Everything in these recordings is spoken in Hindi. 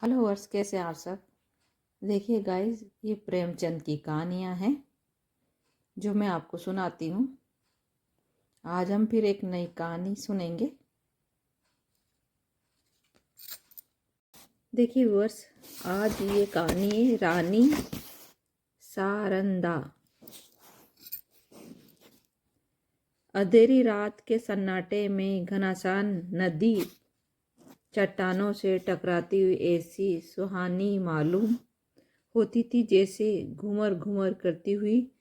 हेलो वर्स, कैसे हैं आप सब। देखिए गाइस, ये प्रेमचंद की कहानियाँ हैं जो मैं आपको सुनाती हूँ। आज हम फिर एक नई कहानी सुनेंगे। देखिए वर्स, आज ये कहानी है रानी सारंदा। अंधेरी रात के सन्नाटे में घमासान नदी चट्टानों से टकराती हुई ऐसी सुहानी मालूम होती थी जैसे घूमर घूमर करती हुई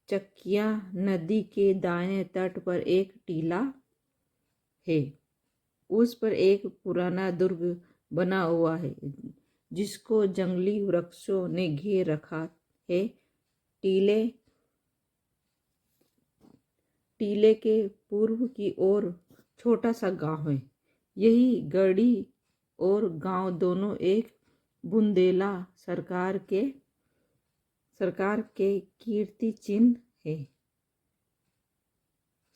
चक्कियाँ। नदी के दाहिने तट पर एक टीला है। उस पर एक पुराना दुर्ग बना हुआ है जिसको जंगली वृक्षों ने घेर रखा है। टीले टीले के पूर्व की ओर छोटा सा गांव है। यही गढ़ी और गांव दोनों एक बुंदेला सरकार के कीर्ति चिन्ह है।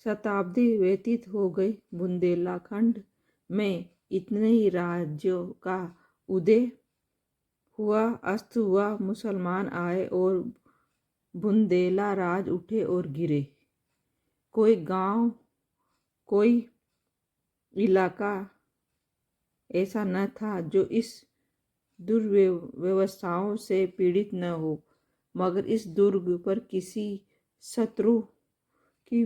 शताब्दी व्यतीत हो गई। बुंदेलखंड में इतने ही राज्यों का उदय हुआ, अस्त हुआ। मुसलमान आए और बुंदेला राज उठे और गिरे। कोई गांव, कोई इलाका ऐसा न था जो इस दुर्व्यवस्थाओं से पीड़ित न हो। मगर इस दुर्ग पर किसी शत्रु की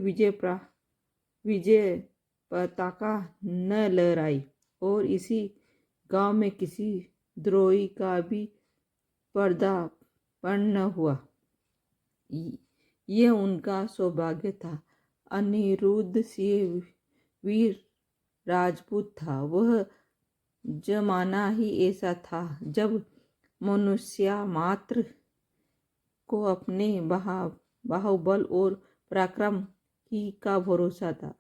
विजय पताका न लहराई और इसी गांव में किसी द्रोही का भी पर्दापण न हुआ। यह उनका सौभाग्य था। अनिरुद्ध सिंह वीर राजपूत था। वह जमाना ही ऐसा था जब मनुष्य मात्र को अपने बाहुबल और पराक्रम ही का भरोसा था।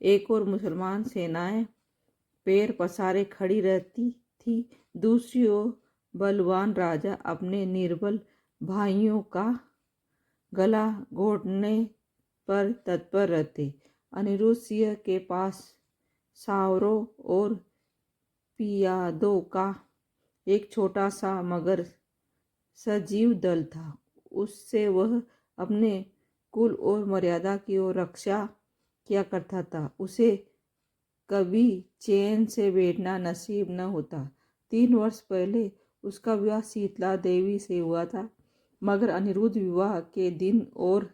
एक और मुसलमान सेनाएं पैर पसारे खड़ी रहती थी, दूसरी ओर बलवान राजा अपने निर्बल भाइयों का गला घोटने पर तत्पर रहते। अनिरुद्ध सिंह के पास सावरों और पियादों का एक छोटा सा मगर सजीव दल था। उससे वह अपने कुल और मर्यादा की ओर रक्षा किया करता था। उसे कभी चैन से बैठना नसीब न होता। 3 वर्ष पहले उसका विवाह शीतला देवी से हुआ था। मगर अनिरुद्ध विवाह के दिन और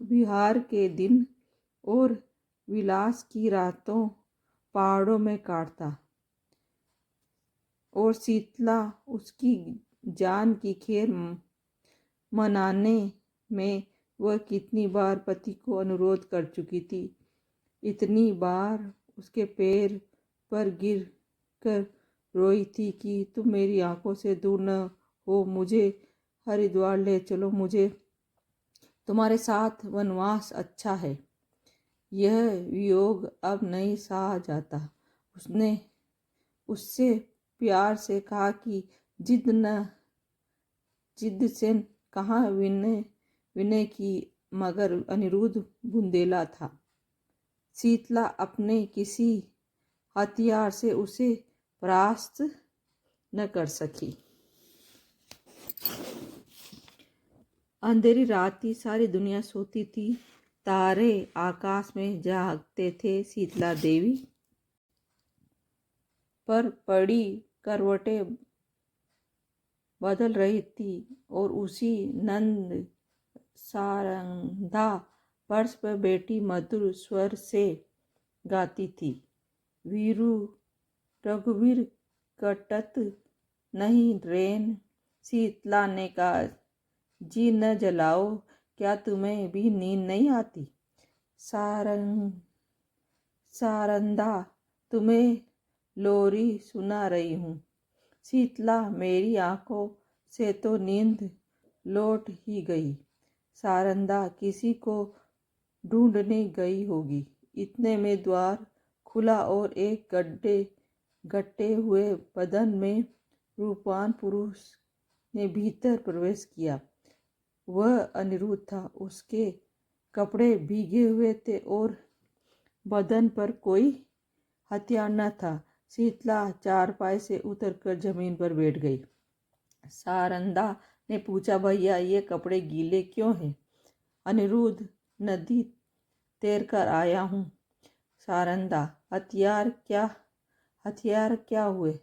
विहार के दिन और विलास की रातों पहाड़ों में काटता और शीतला उसकी जान की खैर मनाने में वह कितनी बार पति को अनुरोध कर चुकी थी। इतनी बार उसके पैर पर गिर कर रोई थी कि तुम मेरी आंखों से दूर न हो, मुझे हरिद्वार ले चलो, मुझे तुम्हारे साथ वनवास अच्छा है। यह वियोग अब नहीं सहा जाता। उसने उससे प्यार से कहा कि जिद से कहाँ विनय की। मगर अनिरुद्ध बुंदेला था। शीतला अपने किसी हथियार से उसे परास्त न कर सकी। अंधेरी रात थी, सारी दुनिया सोती थी, तारे आकाश में जागते थे। शीतला देवी पर पड़ी करवटें बदल रही थी और उसी नंद सारंगा फर्श पर बैठी मधुर स्वर से गाती थी। वीरू रघुवीर कटत नहीं रैन। शीतला ने कहा, जी न जलाओ, क्या तुम्हें भी नींद नहीं आती? सारंदा, तुम्हें लोरी सुना रही हूँ। शीतला, मेरी आंखों से तो नींद लौट ही गई। सारंदा किसी को ढूंढने गई होगी। इतने में द्वार खुला और एक गट्टे हुए बदन में रूपवान पुरुष ने भीतर प्रवेश किया। वह अनिरुद्ध था। उसके कपड़े भीगे हुए थे और बदन पर कोई हथियार न था। शीतला चारपाई से उतरकर जमीन पर बैठ गई। सारंदा ने पूछा, भैया ये कपड़े गीले क्यों हैं? अनिरुद्ध, नदी तैर कर आया हूँ। सारंदा, हथियार क्या हुए?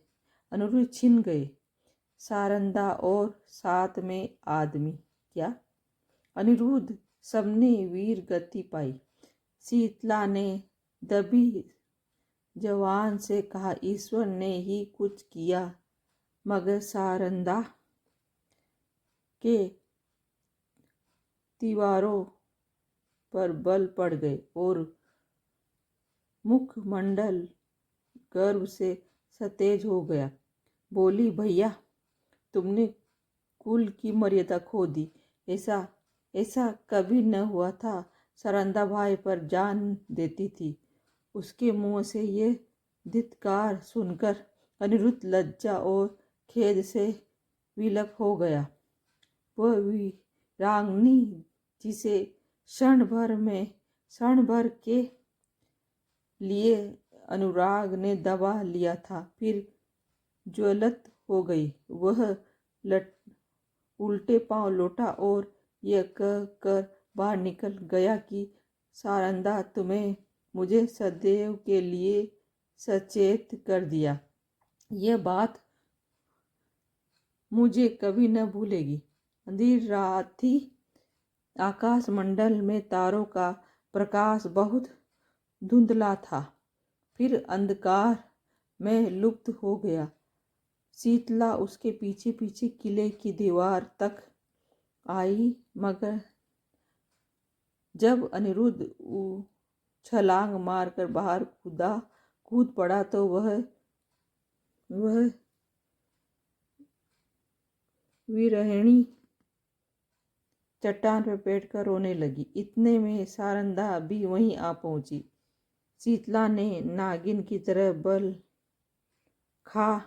अनिरुद्ध, छिन गए। सारंदा, और साथ में आदमी क्या? अनिरुद्ध, सबने वीर गति पाई। शीतला ने दबी जवान से कहा, ईश्वर ने ही कुछ किया। मगर सारंदा के दीवारों पर बल पड़ गए और मुखमंडल गर्व से सतेज हो गया। बोली, भैया तुमने कुल की मर्यादा खो दी। ऐसा कभी न हुआ था। सारंदा भाई पर जान देती थी। उसके मुंह से ये धिक्कार सुनकर अनिरुद्ध लज्जा और खेद से विलप हो गया। वह वीरांगनी जिसे क्षण भर के लिए अनुराग ने दबा लिया था, फिर ज्वलित हो गई। वह उल्टे पांव लौटा और यह कह कर बाहर निकल गया कि सारंदा, तुम्हें मुझे सदैव के लिए सचेत कर दिया। यह बात मुझे कभी न भूलेगी। अंधेरी रात थी। आकाश मंडल में तारों का प्रकाश बहुत धुंधला था, फिर अंधकार में लुप्त हो गया। शीतला उसके पीछे पीछे किले की दीवार तक आई, मगर जब अनिरुद्ध छलांग मारकर बाहर कूद पड़ा तो वह वीरहिणी चट्टान पर बैठकर रोने लगी। इतने में सारंदा भी वहीं आ पहुंची। शीतला ने नागिन की तरह बल खा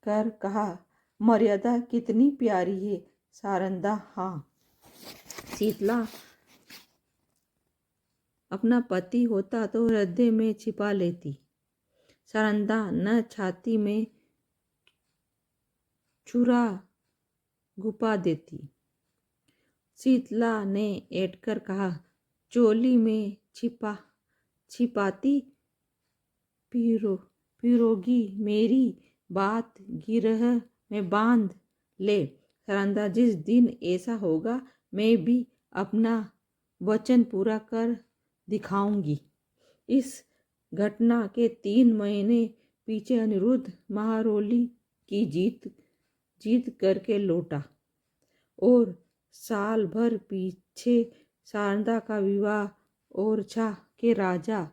कर कहा, मर्यादा कितनी प्यारी है सारंदा। हाँ। शीतला अपना पति होता तो हृदय में छिपा लेती। सारंदा न छाती में छुरा घुपा देती। शीतला ने ऐंठकर कहा, चोली में छिपाती फिरोगी, मेरी बात गिरह में बांध ले। सारंदा, जिस दिन ऐसा होगा मैं भी अपना वचन पूरा कर दिखाऊंगी। इस घटना के 3 महीने पीछे अनिरुद्ध महारोली की जीत करके लौटा और साल भर पीछे सारंदा का विवाह ओरछा के राजा